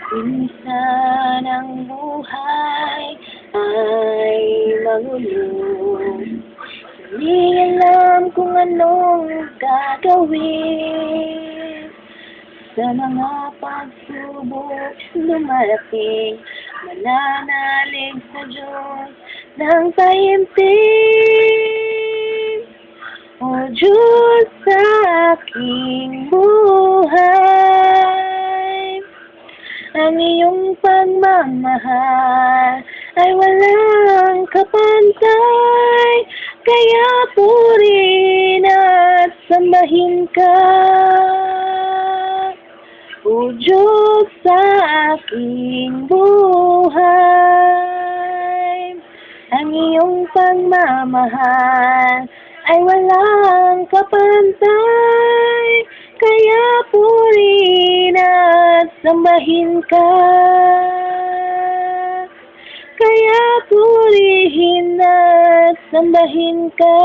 Minsan ang buhay ay magulo. Hindi alam kung anong gagawin. Sa mga pagsubok dumarating, mananalig sa Diyos ng taimtim. O Diyos sa aking buhay, ang iyong pagmamahal ay walang kapantay, kaya purihin at sambahin ka. O Diyos sa aking buhay, ang iyong pagmamahal ay walang kapantay, kaya purihin at sambahin ka. Kaya purihin at sambahin ka.